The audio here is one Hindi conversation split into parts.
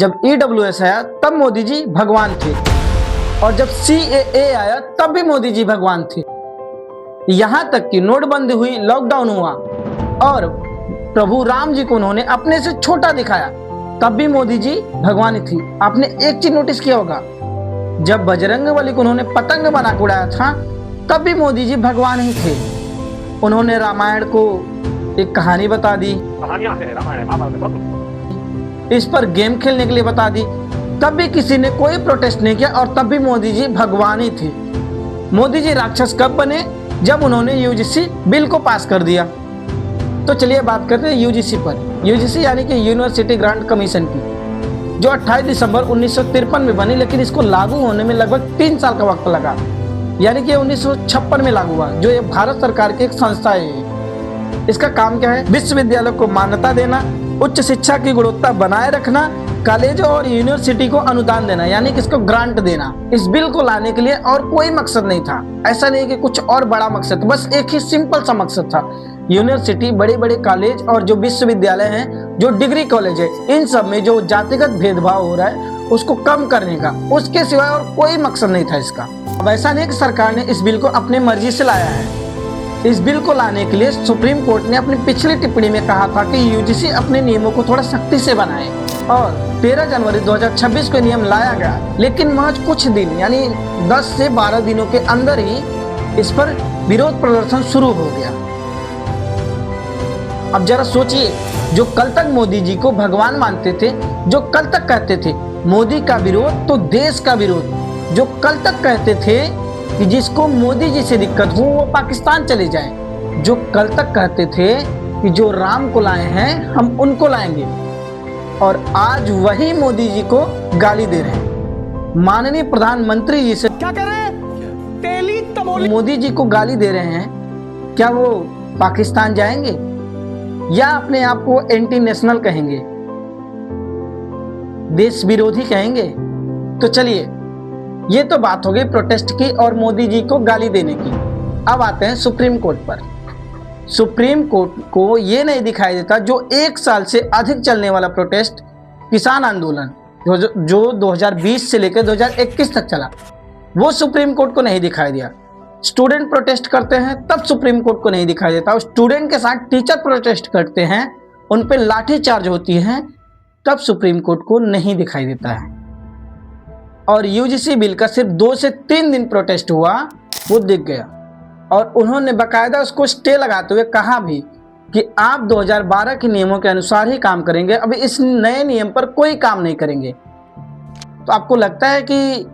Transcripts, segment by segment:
जब EWS आया तब मोदी जी भगवान थे, और जब CAA आया तब भी मोदी जी भगवान थे। यहाँ तक कि नोटबंदी हुई, लॉकडाउन हुआ और प्रभु राम जी को उन्होंने अपने से छोटा दिखाया, तब भी मोदी जी भगवान ही थी। आपने एक चीज नोटिस किया होगा, जब बजरंगबली को उन्होंने पतंग बना के उड़ाया था तब भी मोदी जी भगवान ही थे। उन्होंने रामायण को एक कहानी बता दी, कहानियां हैं रामायण महाभारत, इस पर गेम खेलने के लिए बता दी, तब भी किसी ने कोई प्रोटेस्ट नहीं किया और तब भी मोदी जी भगवान ही थे। मोदी जी राक्षस कब बने? जब उन्होंने UGC बिल को पास कर दिया। तो चलिए बात करते हैं UGC पर। UGC यानी कि यूनिवर्सिटी ग्रांट कमीशन की, जो 28 दिसंबर 1953 में बनी, लेकिन इसको लागू होने में लगभग 3 साल का वक्त लगा, यानी कि 1956 में लागू हुआ, जो ये भारत सरकार की एक संस्था है। इसका काम क्या है? विश्वविद्यालय को मान्यता देना, उच्च शिक्षा की गुणवत्ता बनाए रखना, कॉलेजों और यूनिवर्सिटी को अनुदान देना, यानी कि इसको ग्रांट देना। इस बिल को लाने के लिए और कोई मकसद नहीं था, ऐसा नहीं कि कुछ और बड़ा मकसद, बस एक ही सिंपल सा मकसद था। यूनिवर्सिटी, बड़े बड़े कॉलेज और जो विश्वविद्यालय हैं, जो डिग्री कॉलेज है, इन सब में जो जातिगत भेदभाव हो रहा है उसको कम करने का, उसके सिवाय और कोई मकसद नहीं था इसका। अब ऐसा नहीं कि सरकार ने इस बिल को अपनी मर्जी से लाया है। इस बिल को लाने के लिए सुप्रीम कोर्ट ने अपनी पिछली टिप्पणी में कहा था कि UGC अपने नियमों को थोड़ा सख्ती से बनाए, और 13 जनवरी 2026 को नियम लाया गया, लेकिन महज कुछ दिन यानी 10 से 12 दिनों के अंदर ही इस पर विरोध प्रदर्शन शुरू हो गया। अब जरा सोचिए, जो कल तक मोदी जी को भगवान मानते थे, जो कल तक कहते थे मोदी का विरोध तो देश का विरोध, जो कल तक कहते थे कि जिसको मोदी जी से दिक्कत हो वो पाकिस्तान चले जाए, जो कल तक कहते थे कि जो राम को लाए हैं हम उनको लाएंगे, और आज वही मोदी जी को गाली दे रहे हैं। माननीय प्रधानमंत्री जी से क्या कर रहे हैं? तेली तमोली मोदी जी को गाली दे रहे हैं, क्या वो पाकिस्तान जाएंगे या अपने आप को एंटी नेशनल कहेंगे, देश विरोधी कहेंगे? तो चलिए, ये तो बात हो गई प्रोटेस्ट की और मोदी जी को गाली देने की। अब आते हैं सुप्रीम कोर्ट पर। सुप्रीम कोर्ट को ये नहीं दिखाई देता जो 1 साल से अधिक चलने वाला प्रोटेस्ट, किसान आंदोलन, जो 2020 से लेकर 2021 तक चला, वो सुप्रीम कोर्ट को नहीं दिखाई दिया। स्टूडेंट प्रोटेस्ट करते हैं तब सुप्रीम कोर्ट को नहीं दिखाई देता, और स्टूडेंट के साथ टीचर प्रोटेस्ट करते हैं, उन पर लाठी चार्ज होती है, तब सुप्रीम कोर्ट को नहीं दिखाई देता है। और UGC बिल का सिर्फ 2 से 3 दिन प्रोटेस्ट हुआ, वो दिख गया, और उन्होंने बाकायदा उसको स्टे लगाते हुए कहा भी कि आप 2012 के नियमों के अनुसार ही काम करेंगे, अभी इस नए नियम पर कोई काम नहीं करेंगे। तो आपको लगता है कि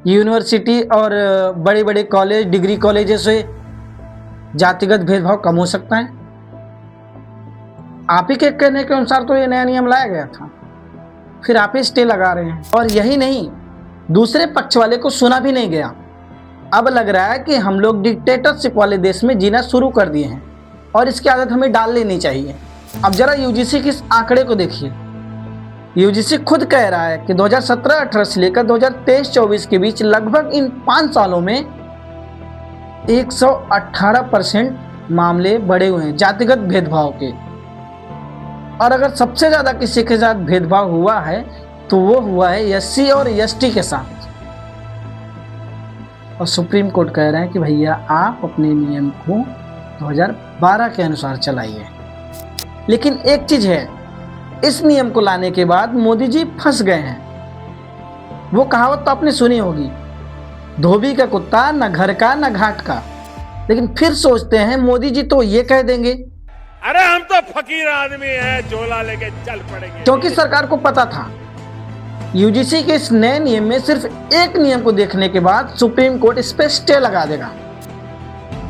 यूनिवर्सिटी और बड़े बड़े कॉलेज, डिग्री कॉलेज से जातिगत भेदभाव कम हो सकता है? आप ही के कहने के अनुसार तो ये नया नियम लाया गया था, फिर आप ही स्टे लगा रहे हैं। और यही नहीं, दूसरे पक्ष वाले को सुना भी नहीं गया। अब लग रहा है कि हम लोग डिक्टेटरशिप वाले देश में जीना शुरू कर दिए हैं, और इसकी आदत हमें डाल लेनी चाहिए। अब जरा UGC के इस आंकड़े को देखिए। UGC खुद कह रहा है कि 2017-18 से लेकर 2023-24 के बीच लगभग इन 5 सालों में 118% मामले बढ़े हुए हैं जातिगत भेदभाव के। और अगर सबसे ज्यादा किसी के साथ भेदभाव हुआ है तो वो हुआ है SC और ST के साथ। और सुप्रीम कोर्ट कह रहे हैं कि भैया आप अपने नियम को 2012 के अनुसार चलाइए। लेकिन एक चीज है, इस नियम को लाने के बाद मोदी जी फंस गए हैं। वो कहावत तो आपने सुनी होगी, धोबी का कुत्ता न घर का न घाट का। लेकिन फिर सोचते हैं मोदी जी तो ये कह देंगे, अरे हम तो फकीर आदमी हैं, झोला लेके चल पड़ेंगे। क्योंकि सरकार को पता था UGC के इस नए नियम में सिर्फ एक नियम को देखने के बाद सुप्रीम कोर्ट इस पे स्टे लगा देगा।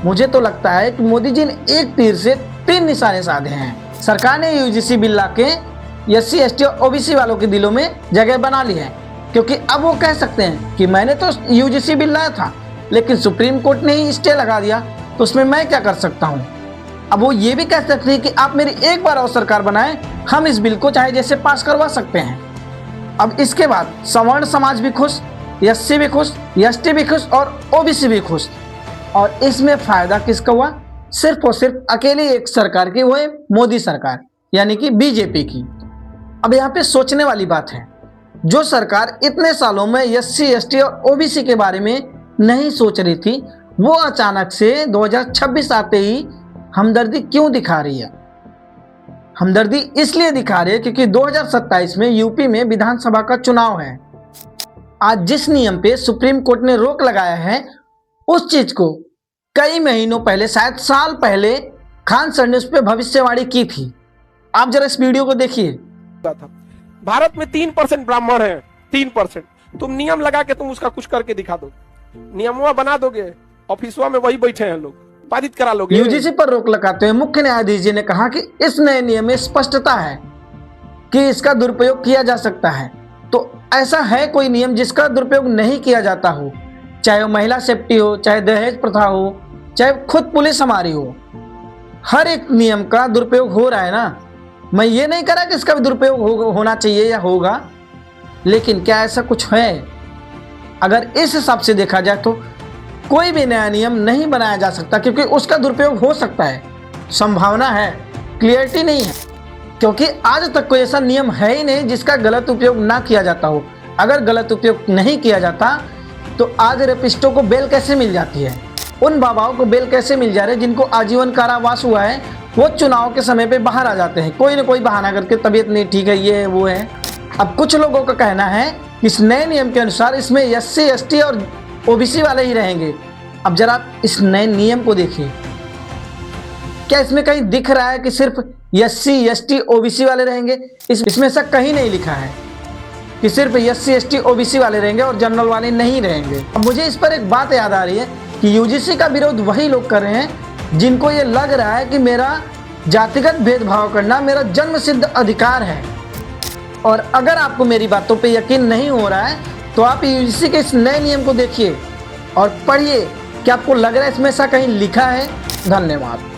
मुझे तो लगता है कि मोदी जी ने एक तीर से 3 निशाने साधे हैं। सरकार ने UGC बिल लाके SC, ST और OBC वालों के दिलों में जगह बना ली है, क्योंकि अब वो कह सकते हैं कि मैंने तो UGC बिल लाया था, लेकिन सुप्रीम कोर्ट ने ही स्टे लगा दिया, तो उसमें मैं क्या कर सकता हूँ। अब वो ये भी कह सकते हैं कि आप मेरी एक बार और सरकार बनाएं, हम इस बिल को चाहे जैसे पास करवा सकते हैं। अब इसके बाद सवर्ण समाज भी खुश, SC भी खुश, ST भी खुश और OBC भी खुश। और इसमें फायदा किसका हुआ? सिर्फ और सिर्फ अकेली एक सरकार की, वो है मोदी सरकार, यानी कि बीजेपी की। अब यहाँ पे सोचने वाली बात है, जो सरकार इतने सालों में एससी, एसटी और ओबीसी के बारे में नहीं सोच रही थी, वो अचानक से 2026 आते ही हमदर्दी क्यों दिखा रही है? हमदर्दी इसलिए दिखा रही है क्योंकि 2027 में यूपी में विधानसभा का चुनाव है। आज जिस नियम पे सुप्रीम कोर्ट ने रोक लगाया है, उस चीज को कई महीनों पहले, शायद साल पहले, खान सर ने उस पर भविष्यवाणी की थी। आप जरा इस वीडियो को देखिए। भारत में 3% ब्राह्मण है, 3%। तुम नियम लगा के तुम उसका कुछ करके दिखा दो, नियमवा बना दोगे, ऑफिसवा में वही बैठे हैं लोग, पारित करा लोगे। यूजीसी पर रोक लगाते हुए मुख्य न्यायाधीश जी ने कहा कि इस नए नियम में स्पष्टता है कि इसका दुरुपयोग किया जा सकता है। तो ऐसा है कोई नियम जिसका दुरुपयोग नहीं किया जाता हो, चाहे वो महिला सेफ्टी हो, चाहे दहेज प्रथा हो, चाहे खुद पुलिस हमारी हो, हर एक नियम का दुरुपयोग हो रहा है ना। मैं ये नहीं कह रहा कि इसका भी दुरुपयोग होना चाहिए या होगा, लेकिन क्या ऐसा कुछ है? अगर इस हिसाब से देखा जाए तो कोई भी नया नियम नहीं बनाया जा सकता, क्योंकि उसका दुरुपयोग हो सकता है, संभावना है, क्लियरिटी नहीं है। क्योंकि आज तक कोई ऐसा नियम है ही नहीं जिसका गलत उपयोग ना किया जाता हो। अगर गलत उपयोग नहीं किया जाता तो आज रेपिस्टों को बेल कैसे मिल जाती है, उन बाबाओं को बेल कैसे मिल जा रहे हैं जिनको आजीवन कारावास हुआ है, वो चुनाव के समय पे बाहर आ जाते हैं, कोई ना कोई बहाना करके, तबीयत नहीं ठीक है, ये है, वो है। अब कुछ लोगों का कहना है इस नए नियम के अनुसार इसमें एससी, एसटी और ओबीसी वाले ही रहेंगे। अब जरा इस नए नियम को देखिए, क्या इसमें कहीं दिख रहा है कि सिर्फ एससी, एसटी, ओबीसी वाले रहेंगे? इसमें ऐसा कहीं नहीं लिखा है कि सिर्फ एससी, एसटी, ओबीसी वाले रहेंगे और जनरल वाले नहीं रहेंगे। अब मुझे इस पर एक बात याद आ रही है कि यूजीसी का विरोध वही लोग कर रहे हैं जिनको ये लग रहा है कि मेरा जातिगत भेदभाव करना मेरा जन्मसिद्ध अधिकार है। और अगर आपको मेरी बातों पे यकीन नहीं हो रहा है तो आप यूजीसी के इस नए नियम को देखिए और पढ़िए कि आपको लग रहा है इसमें ऐसा कहीं लिखा है। धन्यवाद।